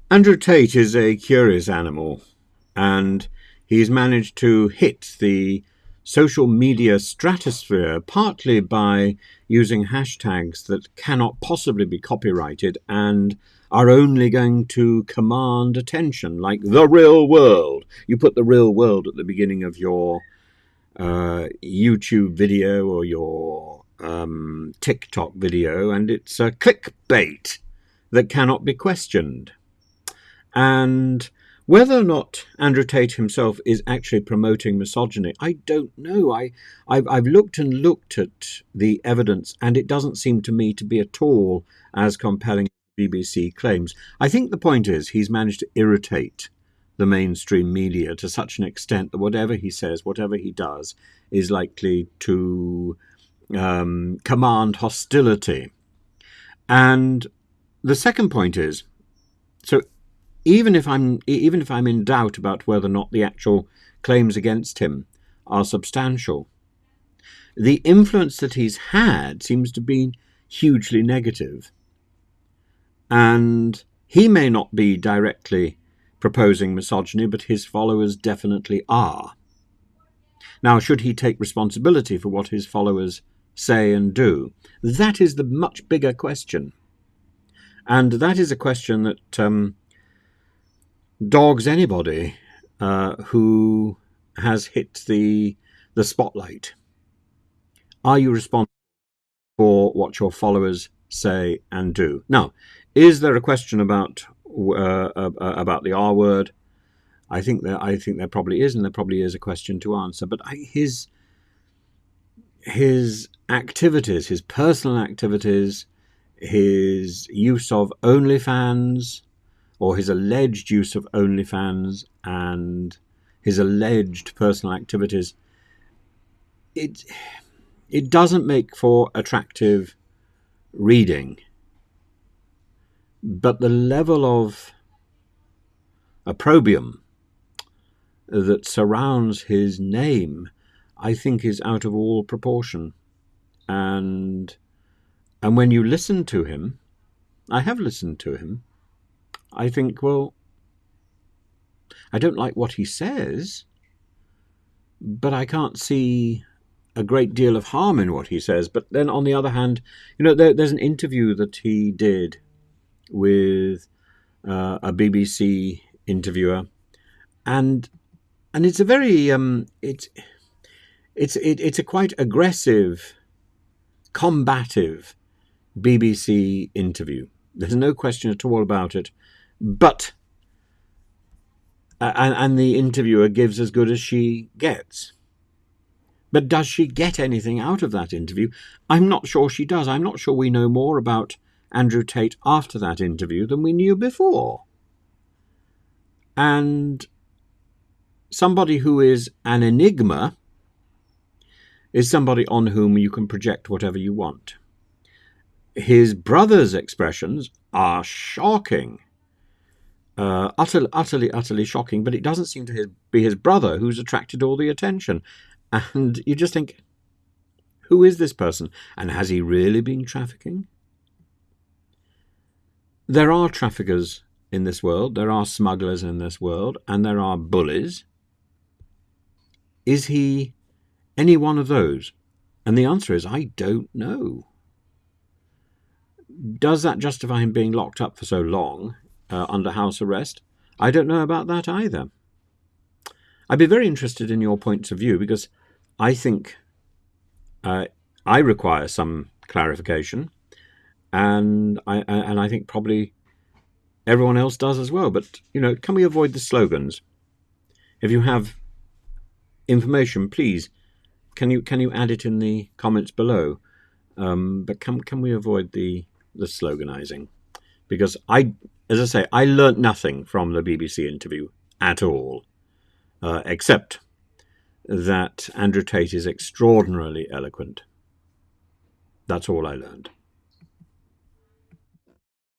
Andrew Tate is a curious animal, and he's managed to hit the social media stratosphere partly by using hashtags that cannot possibly be copyrighted and are only going to command attention, like the real world. You put the real world at the beginning of your YouTube video or your TikTok video, and it's a clickbait that cannot be questioned. And whether or not Andrew Tate himself is actually promoting misogyny, I don't know. I've looked and looked at the evidence, and it doesn't seem to me to be at all as compelling as the BBC claims. I think the point is he's managed to irritate the mainstream media to such an extent that whatever he says, whatever he does, is likely to command hostility. And the second point is, so even if I'm in doubt about whether or not the actual claims against him are substantial, the influence that he's had seems to be hugely negative. And he may not be directly proposing misogyny, but his followers definitely are. Now, should he take responsibility for what his followers say and do? That is the much bigger question. And that is a question that dogs anybody who has hit the spotlight. Are you responsible for what your followers say and do? Now, is there a question about the R word? I think there probably is, and there probably is a question to answer. But his activities, his personal activities, his use of OnlyFans, or his alleged use of OnlyFans, and his alleged personal activities, it doesn't make for attractive reading. But the level of opprobrium that surrounds his name, I think, is out of all proportion. And when you listen to him, I have listened to him, I think, well, I don't like what he says, but I can't see a great deal of harm in what he says. But then on the other hand, there's an interview that he did with a BBC interviewer, and it's a very it's a quite aggressive, combative BBC interview. There's no question at all about it. But and the interviewer gives as good as she gets. But does she get anything out of that interview? I'm not sure she does. I'm not sure we know more about Andrew Tate after that interview than we knew before. And somebody who is an enigma is somebody on whom you can project whatever you want. His brother's expressions are shocking. Utterly shocking, but it doesn't seem to be his brother who's attracted all the attention. And you just think, who is this person? And has he really been trafficking? There are traffickers in this world, there are smugglers in this world, and there are bullies. Is he any one of those? And the answer is, I don't know. Does that justify him being locked up for so long under house arrest? I don't know about that either. I'd be very interested in your points of view, because I think I require some clarification, and I think probably everyone else does as well. But can we avoid the slogans? If you have information, please can you add it in the comments below? But can we avoid the sloganizing? Because as I say, I learnt nothing from the BBC interview at all, except that Andrew Tate is extraordinarily eloquent. That's all I learned.